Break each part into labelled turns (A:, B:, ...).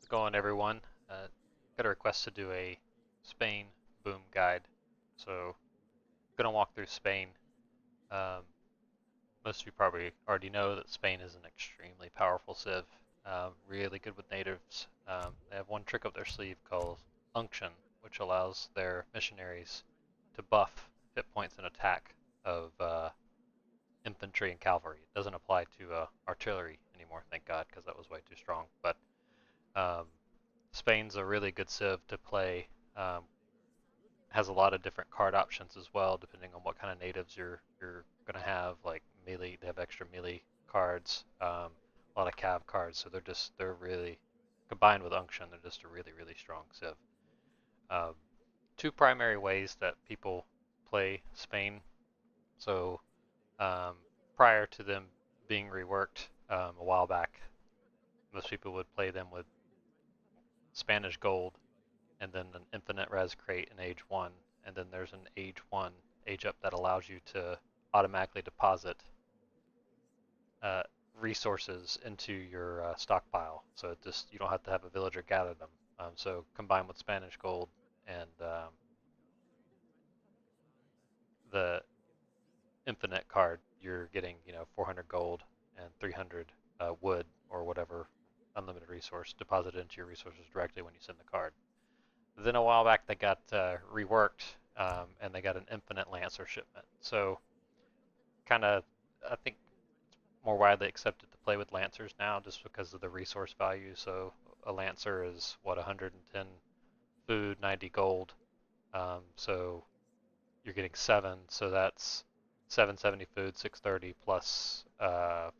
A: going, everyone? Got a request to do a Spain boom guide. So, gonna walk through Spain. Um, Most of you probably already know that Spain is an extremely powerful civ. Really good with natives. They have one trick up their sleeve called Unction, which allows their missionaries to buff hit points and attack of infantry and cavalry. It doesn't apply to artillery anymore, thank God, because that was way too strong. But um, Spain's a really good civ to play. Has a lot of different card options as well, depending on what kind of natives you're gonna have. Like melee, they have extra melee cards, a lot of cav cards. So they're really combined with Unction. They're just a really strong civ. Um, Two primary ways that people play Spain. So um, prior to them being reworked a while back, most people would play them with Spanish gold and then an infinite res crate in age 1, and then there's an age 1 age up that allows you to automatically deposit uh, resources into your stockpile. So it just you don't have to have a villager gather them. So combined with Spanish gold and the infinite card, you're getting 400 gold and 300 wood or whatever unlimited resource deposited into your resources directly when you send the card. Then a while back they got reworked and they got an infinite Lancer shipment. So kind of, I think more widely accepted to play with Lancers now just because of the resource value. So a Lancer is what 110 food, 90 gold. So you're getting 7, so that's 770 food, 630 plus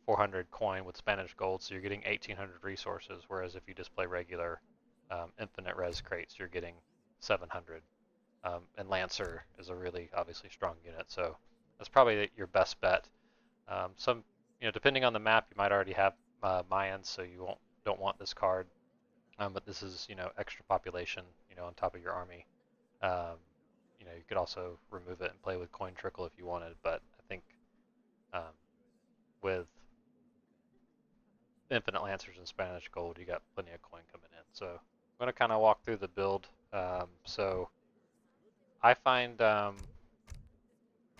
A: 400 coin with Spanish gold. So you're getting 1800 resources. Whereas if you just play regular infinite res crates, you're getting 700. And Lancer is a really obviously strong unit, so that's probably your best bet. Depending on the map, you might already have Mayans, so you don't want this card. But this is extra population on top of your army. You could also remove it and play with coin trickle if you wanted, but I think um, with infinite Lancers and Spanish gold, you got plenty of coin coming in. So I'm going to kind of walk through the build. So I find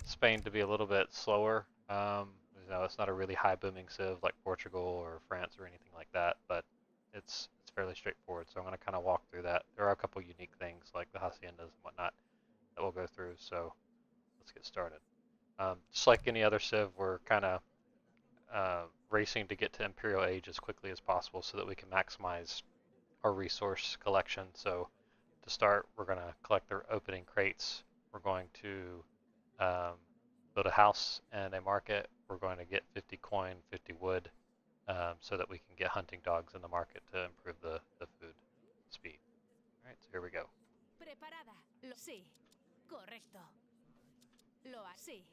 A: Spain to be a little bit slower. It's not a really high booming civ like Portugal or France or anything like that, but it's fairly straightforward. So I'm going to kind of walk through that. There are a couple unique things like the Haciendas and whatnot that we'll go through. So let's get started. Just like any other civ, we're kind of racing to get to Imperial Age as quickly as possible so that we can maximize our resource collection. So to start, we're going to collect the opening crates. We're going to build a house and a market. We're going to get 50 coin, 50 wood, so that we can get hunting dogs in the market to improve the food speed. All right, so here we go.
B: Preparada. Sí. Correcto. Sí.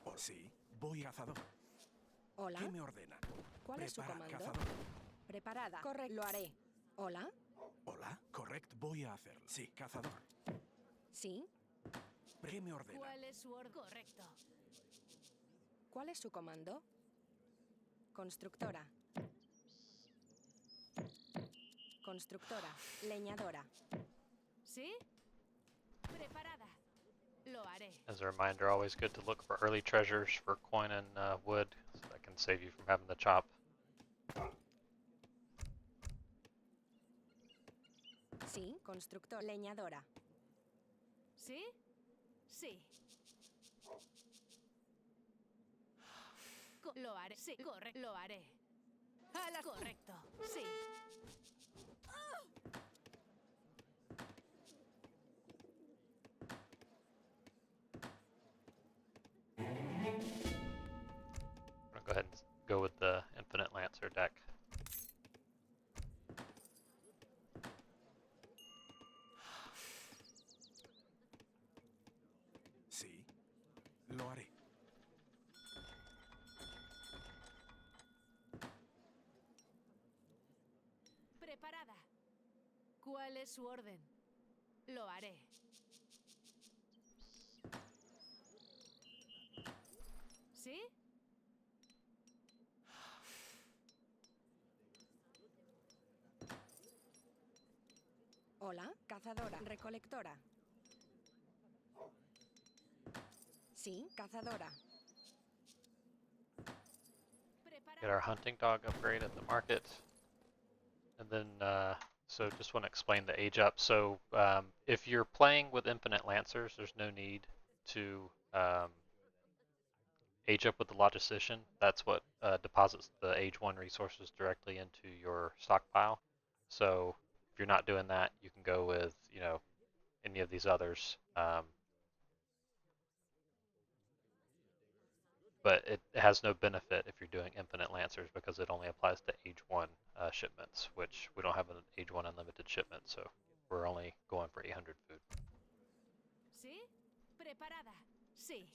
C: Oh, sí. Voy cazador.
D: Hola.
C: ¿Qué me ordena?
D: ¿Cuál es su
C: Prepara,
D: comando?
C: cazador.
D: Preparada. Correcto. Lo haré. Hola.
C: Hola, correcto. Voy a hacerlo. Sí, cazador.
D: Sí.
C: ¿Qué me ordena?
B: ¿Cuál es su orden? Correcto.
D: ¿Cuál es su comando? Constructora. Constructora. Leñadora.
B: ¿Sí? Preparada. Lo haré.
A: As a reminder, always good to look for early treasures for coin and wood, so that can save you from having to chop.
D: Sí. Constructor. Leñadora.
B: ¿Sí? Sí. Lo haré. Sí, correcto. Lo haré. Correcto. Sí.
A: I'm gonna go ahead and go with the Infinite Lancer deck.
C: Sí, lo haré.
B: Preparada. ¿Cuál es su orden? Lo haré. ¿Sí?
D: Hola, cazadora. Recolectora. Sí, cazadora.
A: Get our hunting dog upgrade at the market. And then, so just want to explain the age up. So if you're playing with infinite lancers, there's no need to age up with the logistician. That's what deposits the age 1 resources directly into your stockpile. So if you're not doing that, you can go with, you know, any of these others. But it has no benefit if you're doing infinite lancers because it only applies to age 1 shipments, which we don't have an age 1 unlimited shipment, so we're only going for 800 food.
B: ¿Sí? Preparada. Sí.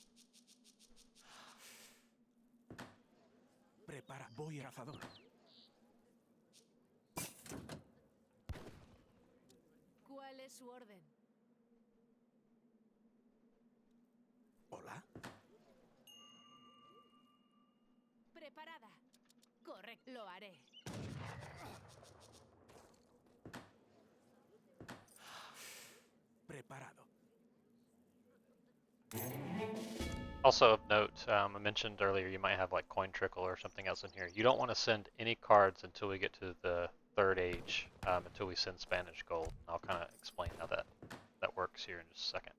C: Prepara. Voy cazador.
B: ¿Cuál es su orden?
C: Hola.
B: Preparada. Correcto. Lo haré.
C: Preparado.
A: Also of note, I mentioned earlier you might have like coin trickle or something else in here. You don't want to send any cards until we get to the 3rd age, until we send Spanish gold. I'll kind of explain how that works here in just a second.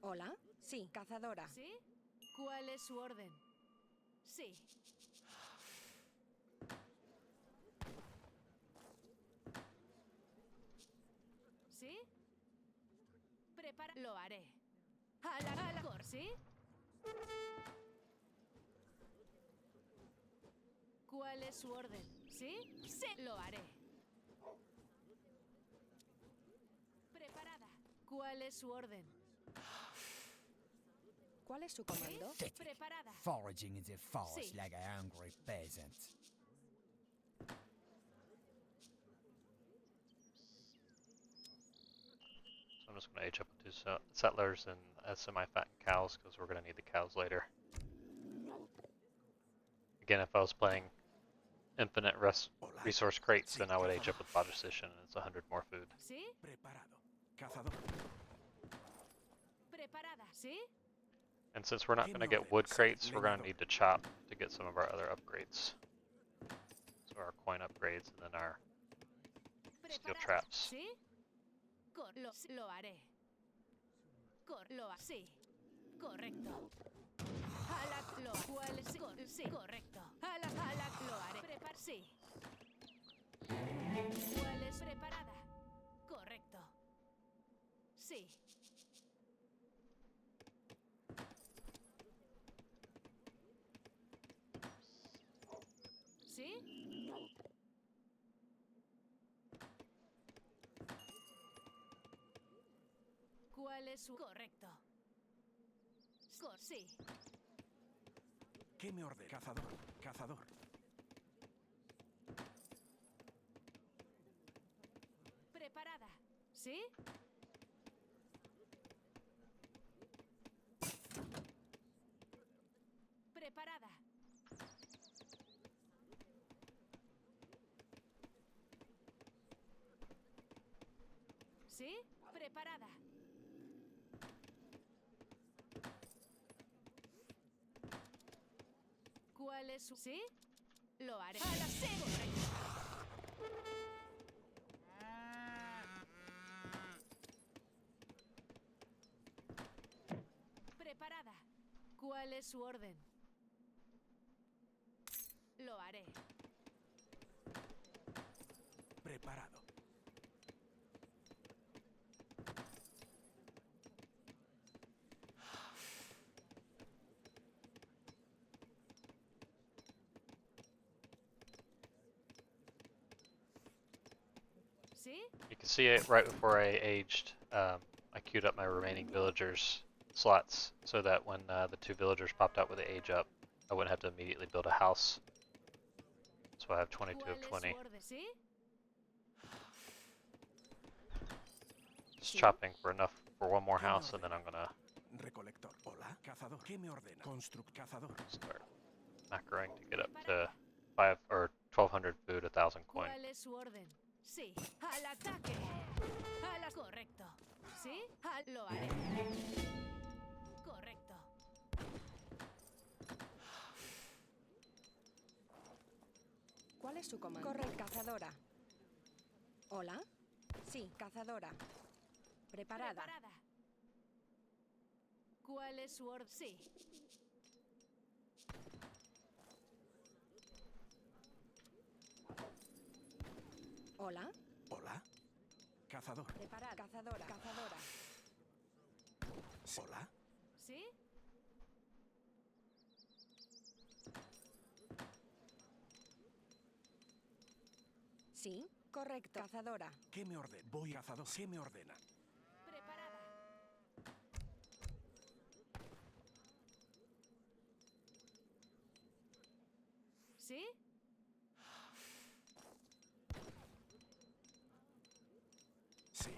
D: Hola, sí, cazadora.
B: ¿Sí? ¿Cuál es su orden? Sí. ¿Sí? Prepara. Lo haré. A la cor, ¿sí? ¿Cuál es su orden? ¿Sí? Sí. Lo haré. Preparada. ¿Cuál es su orden?
D: ¿Cuál es su comando?
B: Preparada.
E: Foraging into forest
B: Sí.
E: like a hungry peasant.
A: So I'm just going to age up with 2 settlers and semi-fattened cows because we're going to need the cows later. Again, if I was playing infinite resource crates, then I would age up with logistician and it's 100 more food.
B: ¿Sí?
C: Preparado. Cazador.
B: Preparada. ¿Sí?
A: And since we're not going to get wood crates, we're going to need to chop to get some of our other upgrades. So our coin upgrades and then our steel
B: Preparada.
A: traps.
B: ¿Sí? Lo haré. Sí. Correcto. ¿Cuál es? Sí, correcto. Lo haré. Sí. ¿Cuál es? Preparada. Correcto. Sí. ¿Sí? ¿Cuál es su? Correcto. Sí.
C: ¿Qué me ordena? Cazador. Cazador.
B: Preparada. ¿Sí? Preparada. ¿Sí? Preparada. ¿Cuál es su? ¿Sí? Lo haré. ¡A la seco! Preparada. ¿Cuál es su orden? Lo haré.
C: Preparado.
B: ¿Sí?
A: You can see it right before I aged. I queued up my remaining villagers slots so that when the 2 villagers popped out with the age up, I wouldn't have to immediately build a house. So I have 22 of 20.
B: ¿Sí?
A: Just chopping for enough for 1 more house, and then I'm gonna
C: Recolector. Hola. Cazador. ¿Qué me ordena? Cazador.
A: start macroing to get up to 5 or 1200 food, 1000 coin.
B: ¿Cuál es su orden? Sí, al ataque. Correcto. ¿Sí? Lo haré. Correcto.
D: ¿Cuál es su comando? Corre, cazadora. ¿Hola? Sí, cazadora. Preparada.
B: ¿Cuál es su orden? Sí.
D: ¿Hola?
C: Hola. Cazador.
D: Preparada. Cazadora. Cazadora.
C: Hola.
B: ¿Sí?
D: Sí, correcto. Cazadora.
C: ¿Qué me ordena? Voy cazador. ¿Qué me ordena?
B: Preparada. ¿Sí?
C: Sí.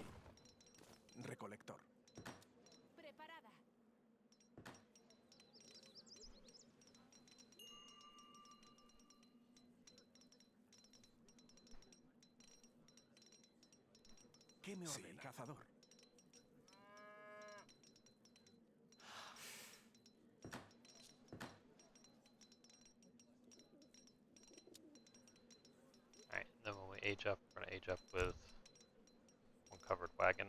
C: Recolector.
B: Preparada.
C: ¿Qué me ordena? Sí, cazador.
A: Alright, then when we age up, we're gonna age up with one covered wagon.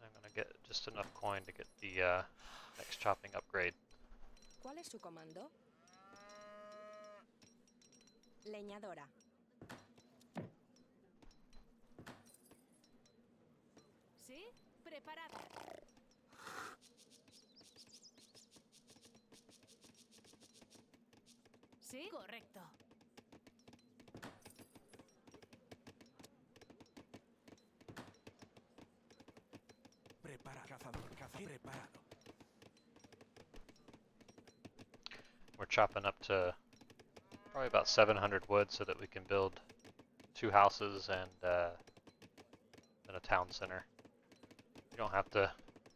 A: I'm gonna get just enough coin to get the next chopping upgrade.
D: ¿Cuál es su comando? Leñadora.
B: ¿Sí? Preparada. ¿Sí? Correcto.
C: Prepara, cazador. Cazador. Preparado.
A: We're chopping up to probably about 700 wood so that we can build 2 houses and a town center. You don't have to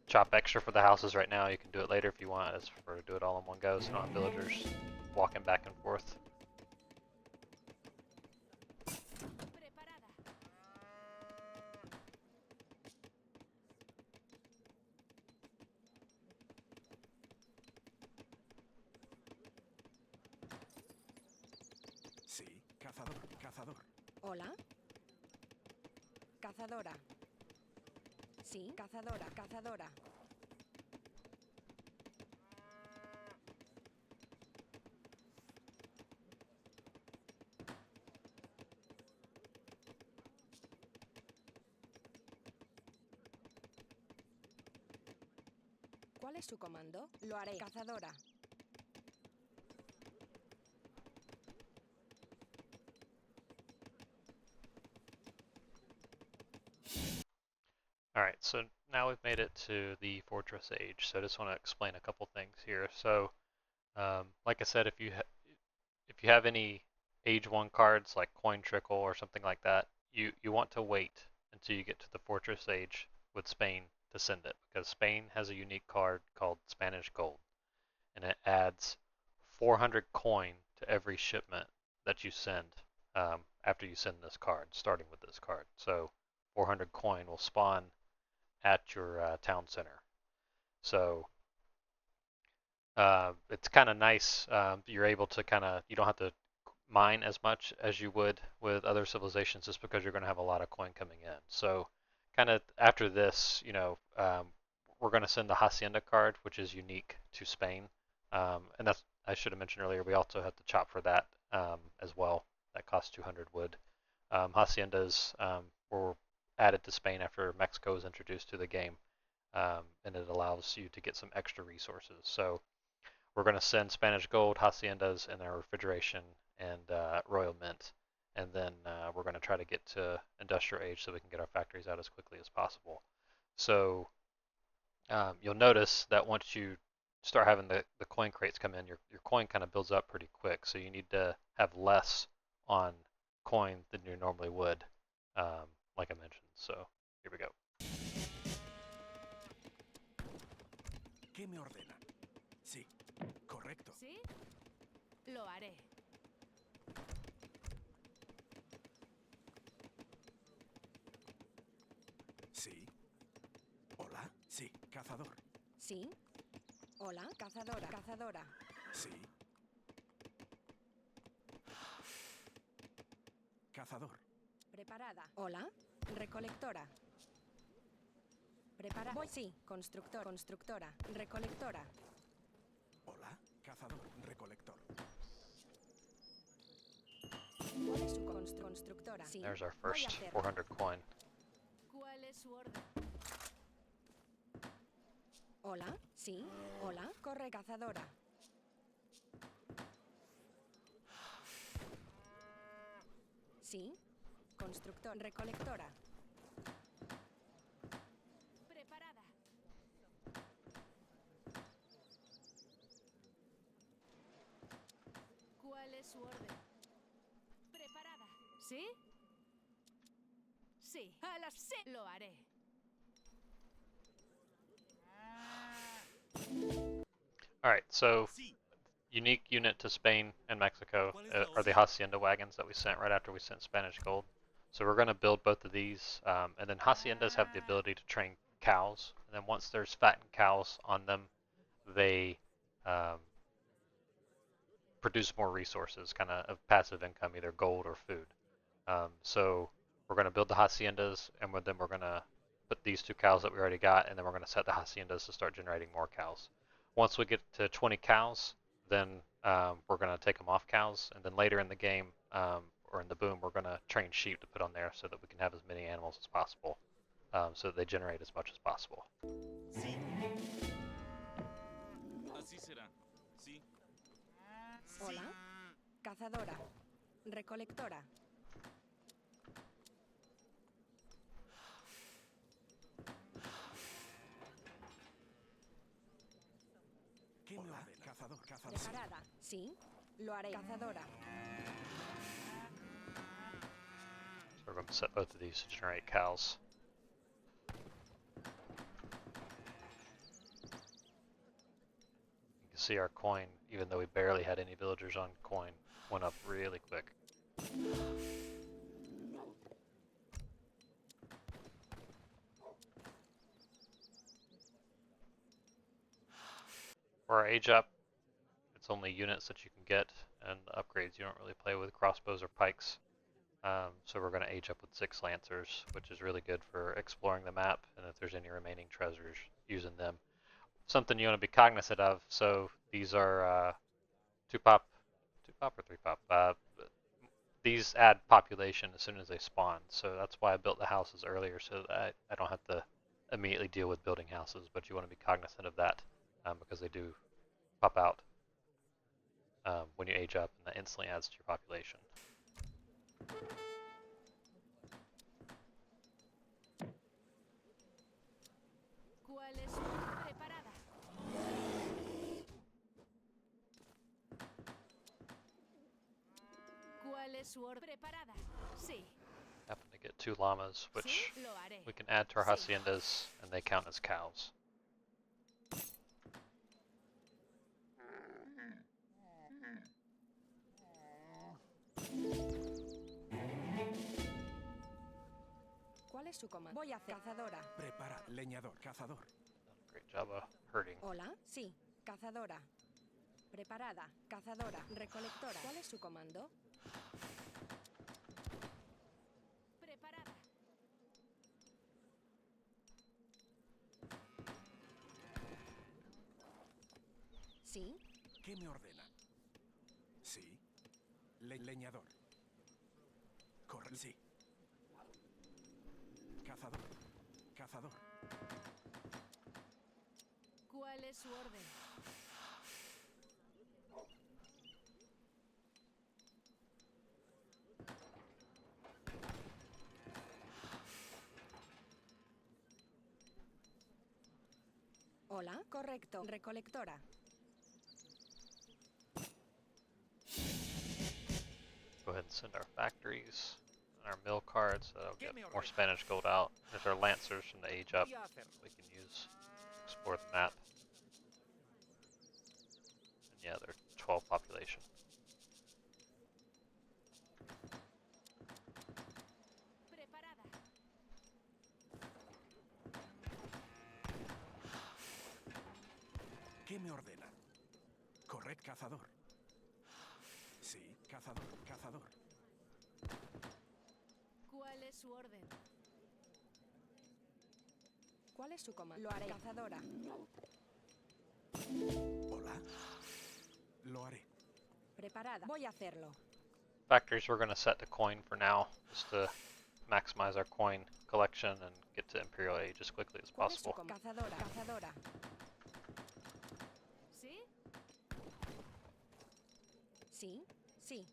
A: chop extra for the houses right now. You can do it later if you want. As for do it all in one go, so you don't have villagers walking back and forth.
B: Preparada.
C: Sí, cazador. Cazador.
D: ¿Hola? Cazadora. Sí, cazadora. Cazadora. ¿Cuál es su comando? Lo haré. Cazadora.
A: Alright, so now we've made it to the Fortress Age. So I just want to explain a couple things here. So, like I said, if you have any Age 1 cards like Coin Trickle or something like that, you want to wait until you get to the Fortress Age with Spain to send it, because Spain has a unique card called Spanish Gold, and it adds 400 coin to every shipment that you send after you send this card, starting with this card. So 400 coin will spawn at your town center. So it's kind of nice. You're able to you don't have to mine as much as you would with other civilizations, just because you're going to have a lot of coin coming in. So kind of after this, we're going to send the Hacienda card, which is unique to Spain. And that's, I should have mentioned earlier, we also have to chop for that as well. That costs 200 wood. Haciendas were added to Spain after Mexico was introduced to the game, and it allows you to get some extra resources. So we're going to send Spanish Gold, Haciendas, and their refrigeration and Royal Mint, and then we're going to try to get to Industrial Age so we can get our factories out as quickly as possible. So you'll notice that once you start having the coin crates come in, your coin kind of builds up pretty quick. So you need to have less on coin than you normally would, like I mentioned. So here we go.
C: ¿Qué me ordena? Sí, correcto.
B: ¿Sí? Lo haré.
C: Sí. Hola. Sí, cazador.
D: Sí. Hola, cazadora. Cazadora.
C: Sí. Cazador.
D: Preparada. Hola, recolectora. Preparada. Voy. Sí, constructor. Constructora. Recolectora.
C: Hola, cazador, recolector.
D: ¿Cuál es su constructora? Sí.
A: There's our
D: Voy a
A: first
D: hacerlo.
A: 400 coin.
B: ¿Cuál es su orden?
D: Hola, sí. Hola, corre cazadora. Sí. Constructor. Recolectora.
B: Preparada. ¿Cuál es su orden? Preparada. ¿Sí? Sí. A las sí. Lo haré.
A: Alright, so unique unit to Spain and Mexico are the Hacienda wagons that we sent right after we sent Spanish gold. So we're going to build both of these, and then Haciendas have the ability to train cows, and then once there's fattened cows on them, they produce more resources, kind of passive income, either gold or food. So we're going to build the Haciendas, and then we're going to put these 2 cows that we already got, and then we're going to set the Haciendas to start generating more cows. Once we get to 20 cows, then we're going to take them off cows, and then later in the game, or in the boom, we're going to train sheep to put on there so that we can have as many animals as possible, so that they generate as much as possible.
F: Sí. Así será. Sí.
D: Hola, cazadora. Recolectora.
C: ¿Qué me ordena? Cazador, cazador.
D: Preparada. Sí. Lo haré. Cazadora.
A: So we're going to set both of these to generate cows. You can see our coin, even though we barely had any villagers on coin, went up really quick. For our age up, it's only units that you can get, and upgrades you don't really play with crossbows or pikes. So we're going to age up with 6 lancers, which is really good for exploring the map, and if there's any remaining treasures, using them. Something you want to be cognizant of. So these are 2 pop or 3 pop. These add population as soon as they spawn, so that's why I built the houses earlier, so that I don't have to immediately deal with building houses. But you want to be cognizant of that, because they do pop out when you age up, and that instantly adds to your population.
B: ¿Cuál es su orden? Preparada. ¿Cuál es su orden? Preparada. Sí.
A: Happen to get 2 llamas, which
B: Sí, lo haré.
A: we can add to our
B: Sí.
A: haciendas, and they count as cows.
D: ¿Cuál es su comando? Voy a hacer. Cazadora.
C: Prepara, leñador, cazador.
A: Great job of herding.
D: Hola, sí. Cazadora. Preparada. Cazadora. Recolectora. ¿Cuál es su comando?
B: Preparada.
D: Sí.
C: ¿Qué me ordena? Sí. Leñador. Corre. Sí. Cazador. Cazador.
B: ¿Cuál es su orden?
D: Hola, correcto. Recolectora.
A: Go ahead and send our factories and our mill cards, so that'll get more Spanish gold out. There's our lancers from the age up we can use to explore the map. Yeah, they're 12 population.
B: Preparada.
C: ¿Qué me ordena? Corred, cazador. Sí, cazador, cazador.
B: ¿Cuál es su orden?
D: ¿Cuál es su comando? Lo haré. Cazadora.
C: Hola. Lo haré.
D: Preparada. Voy a hacerlo.
A: Factories we're going to set to coin for now, just to maximize our coin collection and get to Imperial Age as quickly as
D: ¿Cuál es su
A: possible.
D: comando? Cazadora. Cazadora.
B: ¿Sí?
D: Sí. Sí.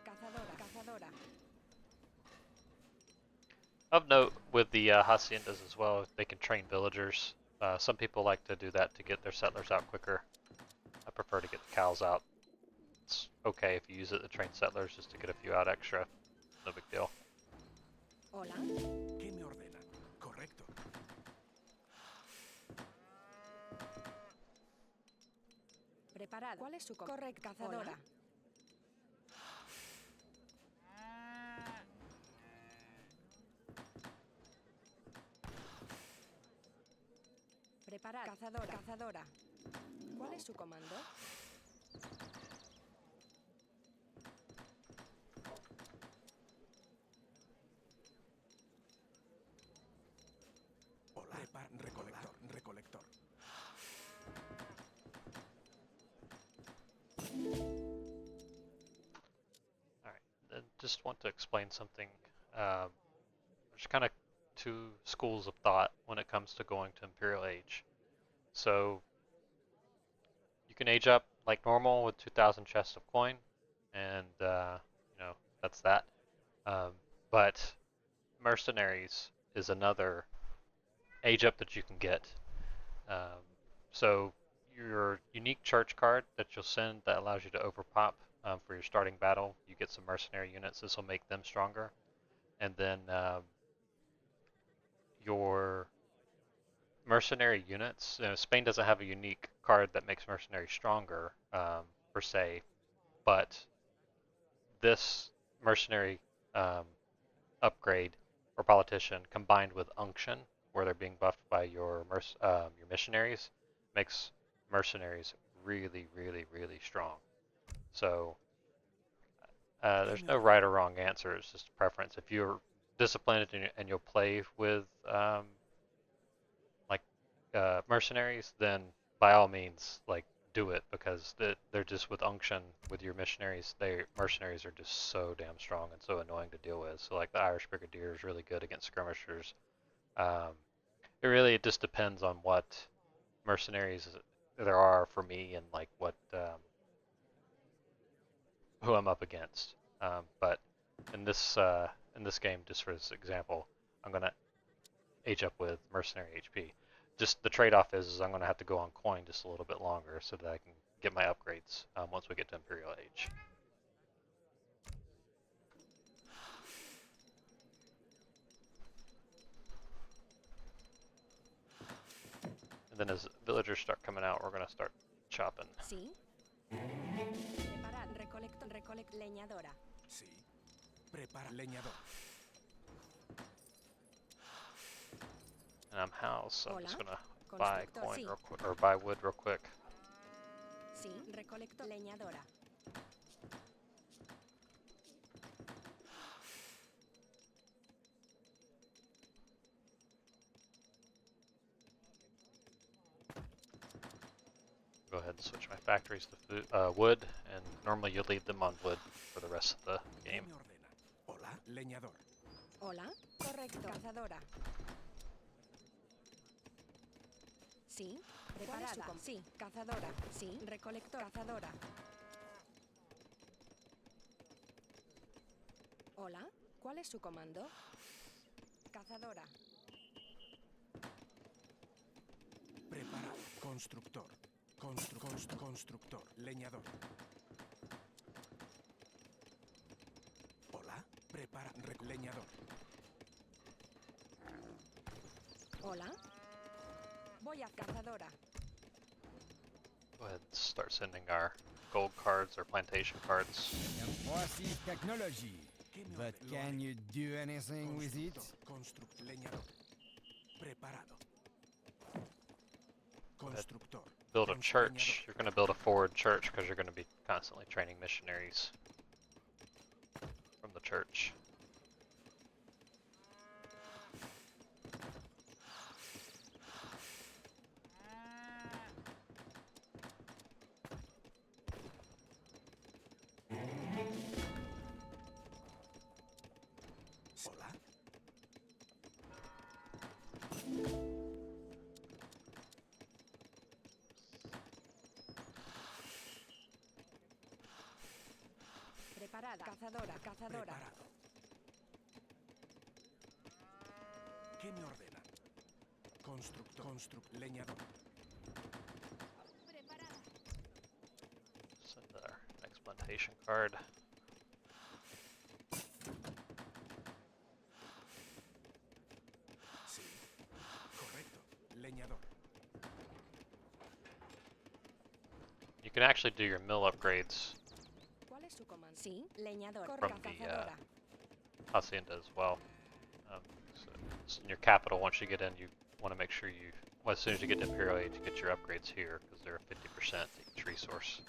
D: Cazadora. Cazadora.
A: Of note, with the Haciendas as well, they can train villagers. Some people like to do that to get their settlers out quicker. I prefer to get the cows out. It's okay if you use it to train settlers just to get a few out extra. No big deal.
D: Hola.
C: ¿Qué me ordena? Correcto.
D: Preparada. ¿Cuál es su comando? Correcto. Cazadora. Preparada. Cazadora. Cazadora. ¿Cuál es su comando?
C: Hola. Recolector, recolector.
A: Alright, then just want to explain something. There's kind of two schools of thought when it comes to going to Imperial Age. So you can age up like normal with 2,000 chests of coin, and that's that. Um, but Mercenaries is another age up that you can get. Um, so your unique church card that you'll send that allows you to overpop for your starting battle, you get some mercenary units. This will make them stronger. And then your mercenary units, Spain doesn't have a unique card that makes mercenaries stronger per se, but this mercenary upgrade or politician combined with Unction, where they're being buffed by your missionaries, makes mercenaries really, really, really strong. So there's no right or wrong answer. It's just a preference. If you're disciplined and you'll play with mercenaries, then by all means, do it, because they're just with Unction with your missionaries. Mercenaries are just so damn strong and so annoying to deal with. So like the Irish Brigadier is really good against skirmishers. It just depends on what mercenaries there are for me and like what who I'm up against. But in this game, just for this example, I'm gonna age up with mercenary HP. Just the trade-off is I'm gonna have to go on coin just a little bit longer so that I can get my upgrades once we get to Imperial Age. And then as villagers start coming out, we're gonna start chopping.
D: Sí. Preparad. Recolecto. Leñadora.
C: Sí. Prepara leñador.
A: And I'm house, so I'm just
D: Hola.
A: gonna buy
D: Constructor,
A: coin
D: sí.
A: real quick, or buy wood real quick.
D: Sí. Recolecto. Leñadora.
A: Go ahead and switch my factories to wood, and normally you leave them on wood for the rest of the
C: ¿Qué
A: game.
C: me ordena? Hola. Leñador.
D: Hola. Correcto. Cazadora. Sí. Preparada. Sí. Cazadora. Sí. Recolector. Cazadora. Hola. ¿Cuál es su comando? Cazadora.
C: Prepara. Constructor. Constructor. Leñador. Hola. Prepara. Leñador.
D: Hola. Voy a cazadora.
A: Go ahead and start sending our gold cards or plantation cards.
E: Impressive technology.
C: ¿Qué me
E: But
C: ordena?
E: can you do anything with it?
C: Leñador. Preparado. Constructor.
A: Build a church. You're going to build a forward church because you're going to be constantly training missionaries from the church.
C: Hola.
D: Preparada. Cazadora, cazadora.
C: Preparado. ¿Qué me ordena? Leñador.
B: Preparada.
A: Send our next plantation card.
C: Sí. Correcto. Leñador.
A: You can actually do your mill upgrades
D: ¿Cuál es su comando? Sí, leñador.
A: From the,
D: Cazadora.
A: Hacienda as well. So it's in your capital, once you get in, you want to make sure you, well, as soon as you get to Imperial Age, you get your upgrades here because they're 50% each resource.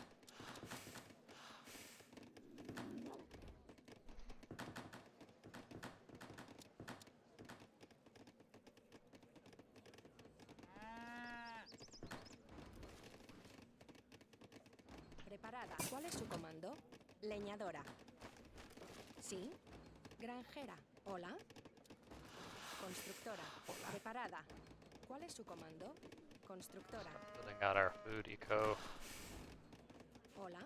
D: Preparada. ¿Cuál es su comando? Leñadora. Sí. Granjera. Hola. Constructora. Preparada. ¿Cuál es su comando? Constructora.
A: Building out our food eco.
D: Hola.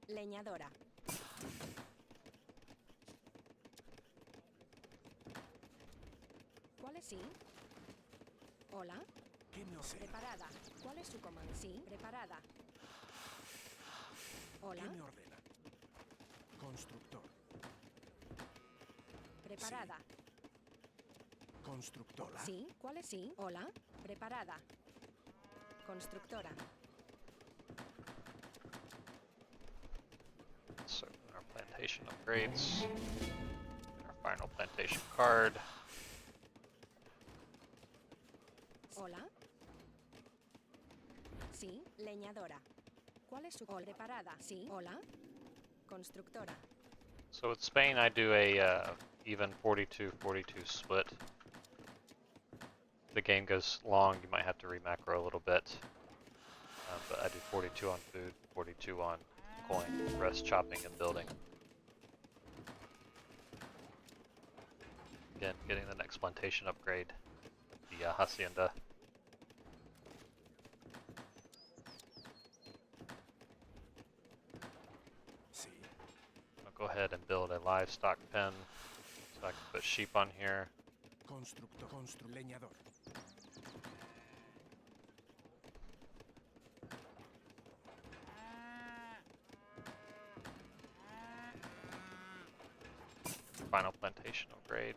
D: Leñadora. ¿Cuál es sí? Hola.
C: ¿Qué me ordena?
D: Preparada. ¿Cuál es su comando? Sí. Preparada. Hola.
C: ¿Qué me ordena? Constructor.
D: Preparada.
C: Constructora.
D: Sí. ¿Cuál es sí? Hola. Preparada. Constructora.
A: So our plantation upgrades. Our final plantation card.
D: Hola. Sí. Leñadora. ¿Cuál es su preparada? Sí. Hola. Constructora.
A: So with Spain, I do a even 42-42 split. If the game goes long, you might have to remacro a little bit. But I do 42 on food, 42 on coin, rest chopping and building. Again, getting the next plantation upgrade, the Hacienda.
C: Sí.
A: I'll go ahead and build a livestock pen so I can put sheep on here.
C: Constructor. Leñador.
A: Final plantation upgrade.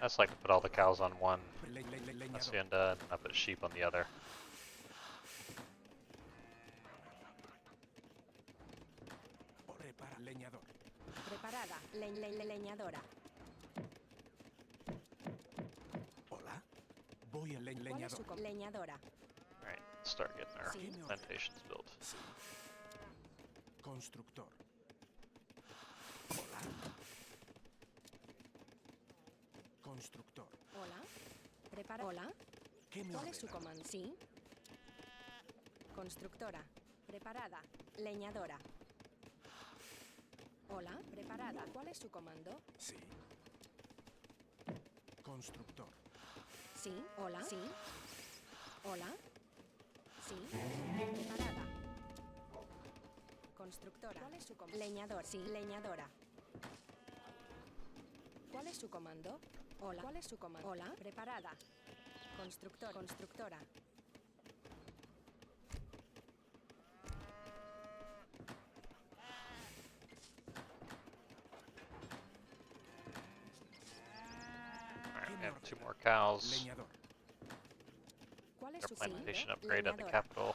A: I just like to put all the cows on one
C: Leñador.
A: hacienda and I put sheep on the other.
C: Prepara. Leñador.
D: Preparada. Leñadora.
C: Hola. Voy a
D: ¿Cuál es
C: leñador.
D: su leñadora?
A: Alright, let's start getting our
D: Sí.
A: plantations built.
C: Sí. Constructor. Hola. Constructor.
D: Hola. Prepara. Hola.
C: ¿Qué me
D: ¿Cuál es su
C: ordena?
D: comando? Sí. Constructora. Preparada. Leñadora. Hola. Preparada. ¿Cuál es su comando?
C: Sí. Constructor.
D: Sí. Hola. Sí. Hola. Sí. Preparada. Constructora. ¿Cuál es su comando? Leñador. Sí. Leñadora. ¿Cuál es su comando? Hola. ¿Cuál es su comando? Hola. Preparada. Constructor. Constructora.
A: Alright, we have 2 more cows.
C: Leñador.
D: ¿Cuál es
A: Our
D: su
A: plantation
D: sí?
A: upgrade at the
D: Leñadora.
A: capital.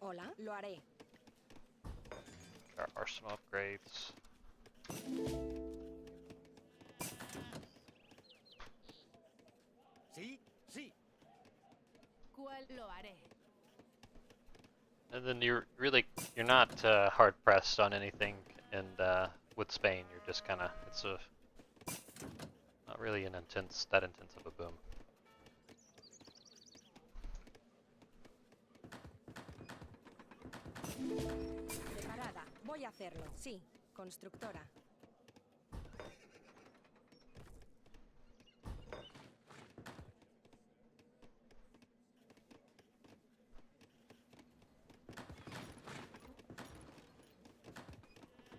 D: Hola, lo haré.
A: Our arsenal upgrades.
C: Sí, sí.
B: ¿Cuál lo haré?
A: And then you're not hard pressed on anything, and with Spain you're just kind of not really that intense of a boom.
D: Preparada. Voy a hacerlo. Sí, constructora.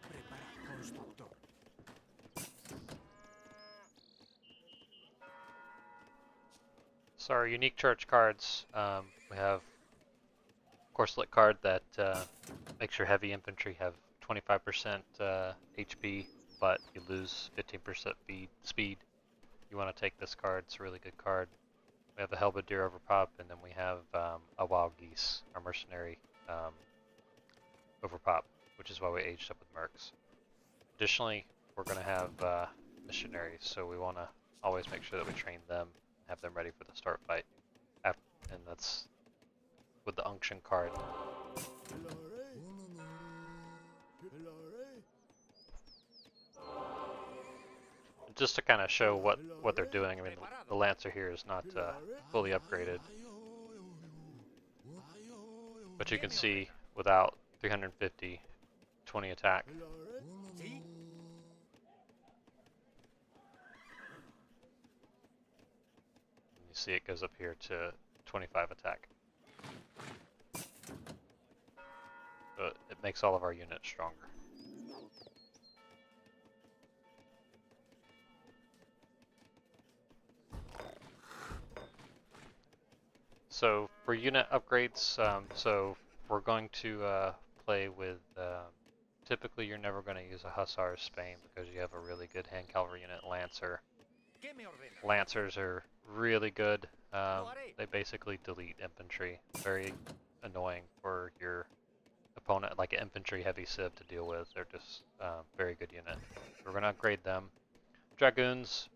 C: Prepara, constructor.
A: So our unique church cards, we have Corselet card that makes your heavy infantry have 25% HP, but you lose 15% speed. You want to take this card, it's a really good card. We have a Halberdier overpop, and then we have a Wild Geese, our mercenary overpop, which is why we aged up with Mercs. Additionally, we're going to have Missionaries, so we want to always make sure that we train them, have them ready for the start fight. And that's with the Unction card. Just to kind of show what they're doing, I mean, the Lancer here is not fully upgraded. But you can see without 350, 20 attack.
C: Sí.
A: You see it goes up here to 25 attack. So it makes all of our units stronger. So for unit upgrades, so we're going to play with, typically you're never going to use a Hussar Spain because you have a really good hand cavalry unit, Lancer.
C: ¿Qué me ordena?
A: Lancers are really good. They basically delete infantry. Very annoying for your opponent, like an infantry heavy civ to deal with. They're just very good unit. We're going to upgrade them. Dragoons,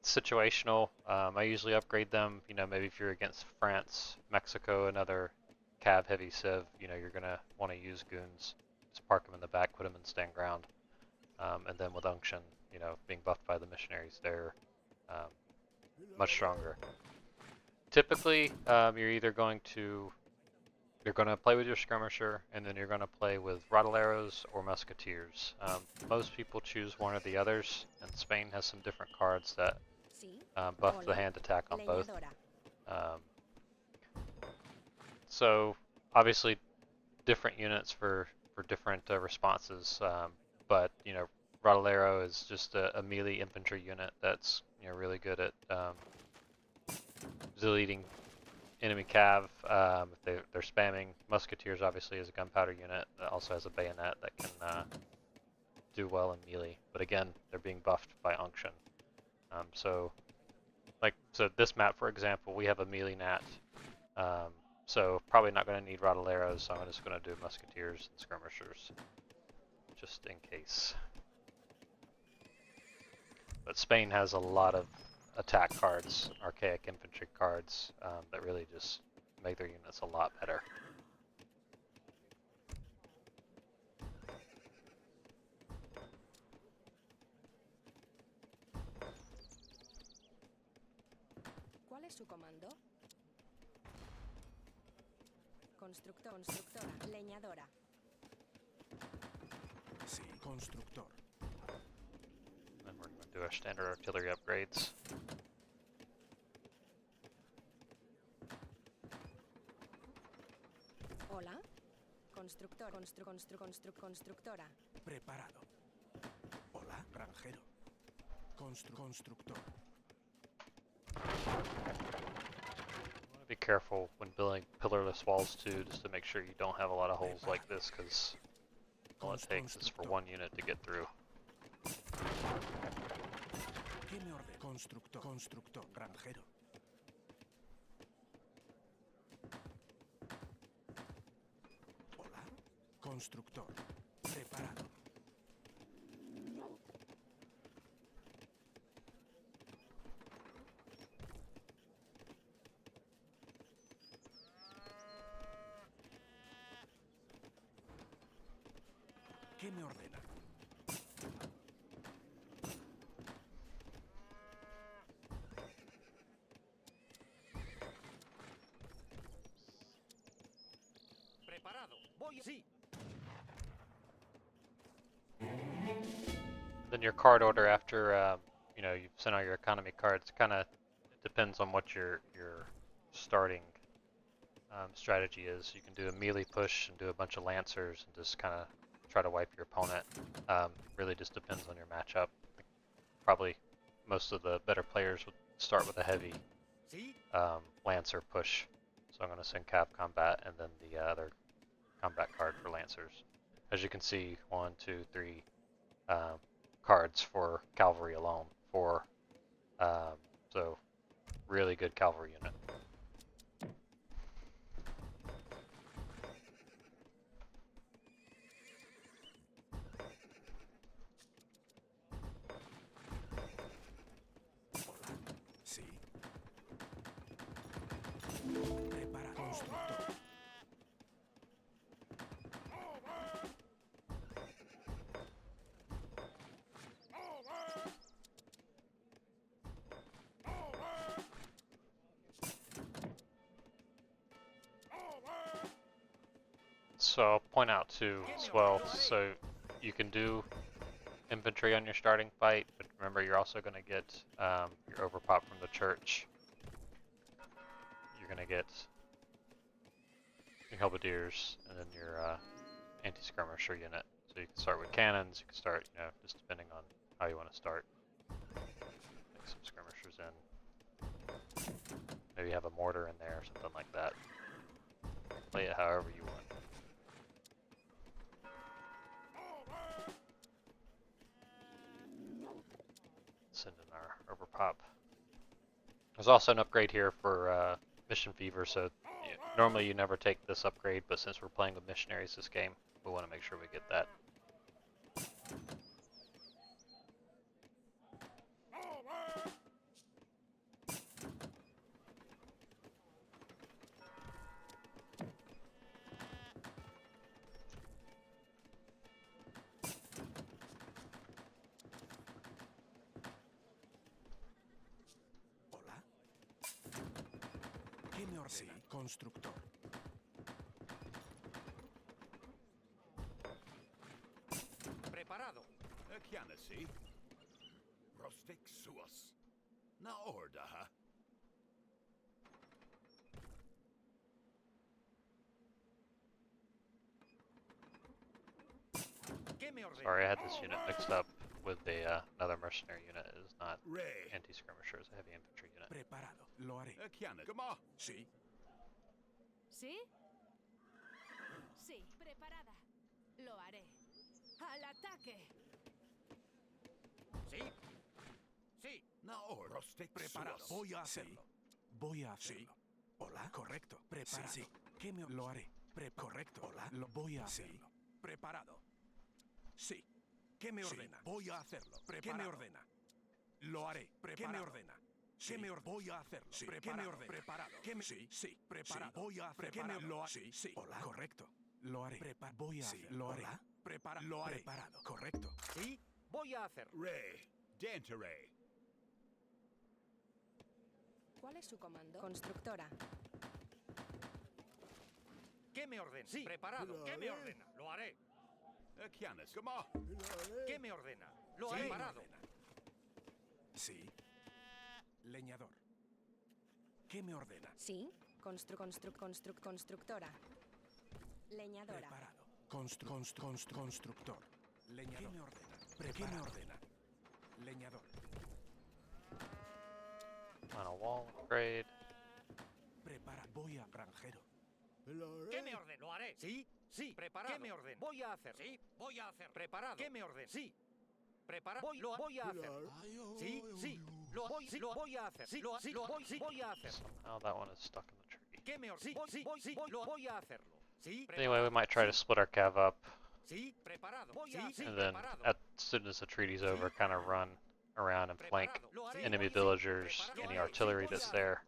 A: situational. I usually upgrade them, you know, maybe if you're against France, Mexico, another cav heavy civ, you know, you're going to want to use goons. Just park them in the back, put them in stand ground. And then with Unction, you know, being buffed by the missionaries, they're much stronger. Typically, you're going to play with your skirmisher, and then you're going to play with Rodaleros or Musketeers. Most people choose one or the others, and Spain has some different cards that buff the hand attack on both. So obviously, different units for different responses, but you know, Rodalero is just a melee infantry unit that's, you know, really good at deleting enemy cav if they're spamming. Musketeers obviously is a gunpowder unit that also has a bayonet that can do well in melee, but again, they're being buffed by Unction. So this map, for example, we have a melee nat, so probably not going to need Rodaleros, so I'm just going to do Musketeers and Skirmishers, just in case. But Spain has a lot of attack cards, archaic infantry cards, that really just make their units a lot better.
D: ¿Cuál es su comando? Constructora, leñadora.
C: Sí, constructor.
A: And we're going to do our standard artillery upgrades.
D: Hola. Constructora.
C: Preparado. Hola, granjero. Constructor.
A: Be careful when building pillarless walls too, just to make sure you don't have a lot of holes like this, because all it takes is for one unit to get through.
C: ¿Qué me ordena? Constructor, granjero. Constructor. Preparado. ¿Qué me ordena?
G: Preparado. Voy. Sí.
A: Then your card order after you know, you've sent out your economy cards. Kind of depends on what your starting strategy is. You can do a melee push and do a bunch of lancers and just kind of try to wipe your opponent. Really just depends on your matchup. Probably most of the better players would start with a heavy
G: Sí.
A: lancer push. So I'm going to send Cav Combat and then the other combat card for lancers. As you can see, 1, 2, 3 cards for cavalry alone. 4. So really good cavalry unit.
C: Sí. Prepara. Constructor.
A: So I'll point out too as well, so you can do infantry on your starting fight, but remember you're also going to get your overpop from the church. You're going to get your halberdiers and then your anti-skirmisher unit. So you can start with cannons, you can start, you know, just depending on how you want to start. Make some skirmishers in. Maybe have a mortar in there or something like that. Play it however you want. Send in our overpop. There's also an upgrade here for Mission Fever, so normally you never take this upgrade, but since we're playing with Missionaries this game, we want to make sure we get that.
C: Hola. ¿Qué me ordena? Sí. Constructor.
G: Preparado.
F: Haciendas. Rustic suas. Na order, huh?
G: ¿Qué me ordena?
A: Sorry, I had this unit mixed up with another mercenary unit. It is not
F: Ray.
A: anti-skirmisher, it's a heavy infantry unit.
C: Preparado. Lo haré.
F: Haciendas. Come on.
C: Sí.
B: ¿Sí? Sí, preparada. Lo haré. ¡Al ataque!
G: Sí. Sí.
F: Na order. Rustic
C: Preparado.
F: suas.
C: Voy a hacerlo. Voy a hacerlo. Hola. Correcto. Preparado. Sí. ¿Qué me lo haré? Correcto. Hola. Lo voy a hacerlo. Preparado. Sí. ¿Qué me ordena? Voy a hacerlo. ¿Qué me ordena? Lo haré. ¿Qué me ordena? ¿Qué me voy a hacerlo? ¿Qué me ordena? Preparado. ¿Qué me sí, preparado. Voy a hacerlo. ¿Qué me lo sí, sí. Hola. Correcto. Lo haré. Voy a hacerlo. Lo haré. Preparado. Lo haré. Preparado. Correcto.
G: Sí. Voy a hacerlo.
F: Ray. Danteray.
D: ¿Cuál es su comando? Constructora.
G: ¿Qué me ordena? Sí. Preparado. ¿Qué me ordena? Lo haré.
F: Haciendas. Come on.
G: ¿Qué me ordena? Lo haré. Preparado.
C: Sí. Leñador. ¿Qué me ordena?
D: Sí. Constructora. Leñadora.
C: Preparado. Constructor. Leñador. ¿Qué me ordena? ¿Qué me ordena? Leñador.
A: On a wall upgrade.
C: Prepara. Voy a granjero.
G: ¿Qué me ordena? Lo haré. Sí. Sí. Preparado. ¿Qué me ordena? Voy a hacer. Sí. Voy a hacer. Preparado. ¿Qué me ordena? Sí. Preparado. Lo voy a hacer. Sí. Sí. Lo voy a hacer. Sí. Voy a hacer.
A: Somehow that one is stuck in the tree.
G: ¿Qué me ordena? Sí. Lo voy a hacerlo. Sí,
A: Anyway, we
G: preparado.
A: might try to
G: Sí,
A: split our cav up,
G: sí, preparado. Voy a sí,
A: and then
G: preparado.
A: as soon as the treaty's over, kind of run around and flank
G: Preparado. Lo haré.
A: enemy
G: Voy, sí,
A: villagers,
G: preparado.
A: any
G: Lo haré. Sí,
A: artillery
G: voy a
A: that's
G: hacerlo.
A: there.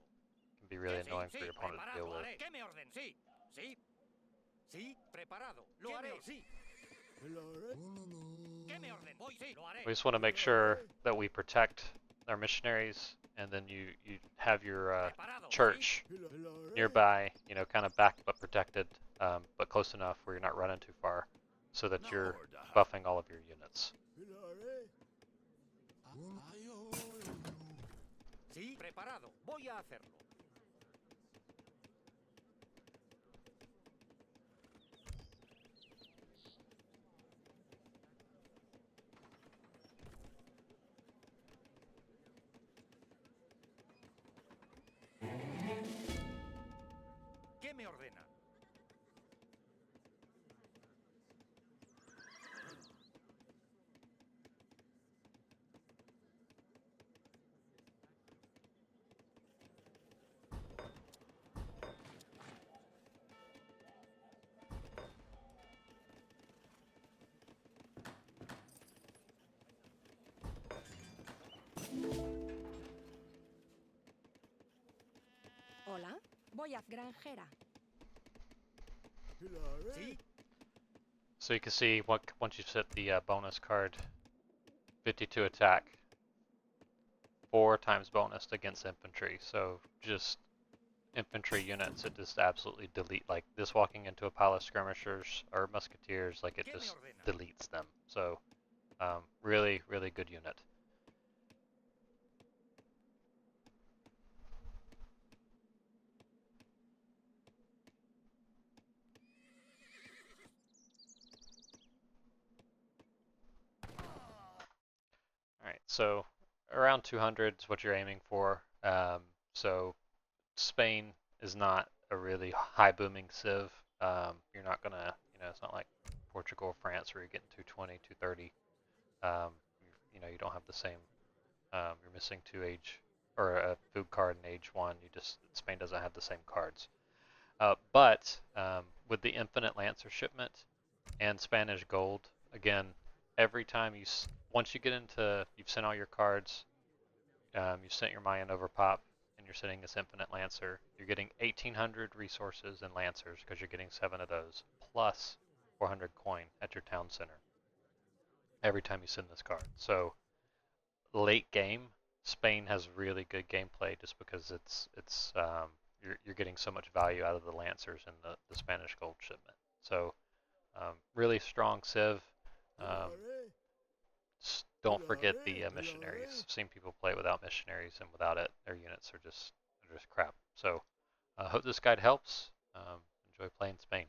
A: Can be really
G: Sí,
A: annoying
G: sí,
A: for your opponent to
G: preparado.
A: deal
G: Lo
A: with.
G: haré. ¿Qué me orden? Sí, sí, sí, preparado. Lo haré. Sí. ¿Qué me orden? Voy, sí, lo haré.
A: We just want to make sure that we protect our missionaries, and then you have your
G: Preparado.
A: church nearby, you know, kind of back but protected, but close enough where you're not running too far, so that you're buffing all of your units.
G: Sí, preparado. Voy a hacerlo. ¿Qué me ordena?
D: Hola, voy a granjera.
G: Sí,
A: So you can see once you set the bonus card, 52 attack, 4 times bonus against infantry. So just infantry units, it just absolutely delete, like this walking into a pile of skirmishers or musketeers, like it
G: ¿qué me
A: just
G: ordena?
A: deletes them. So really, really good unit. Alright, so around 200 is what you're aiming for. So Spain is not a really high booming civ. You're not gonna, you know, it's not like Portugal or France where you're getting 220, 230. You know, you don't have the same. You're missing 2 age or a food card in age 1. You just Spain doesn't have the same cards. But with the infinite Lancer shipment and Spanish gold, again, every time once you get into, you've sent all your cards, you've sent your Mayan overpop, and you're sending this infinite Lancer, you're getting 1,800 resources and Lancers because you're getting 7 of those, plus 400 coin at your town center every time you send this card. So late game, Spain has really good gameplay just because you're getting so much value out of the Lancers and the Spanish gold shipment. So really strong civ. Um, don't forget the missionaries. I've seen people play without missionaries, and without it, their units are just crap. So I hope this guide helps. Enjoy playing Spain.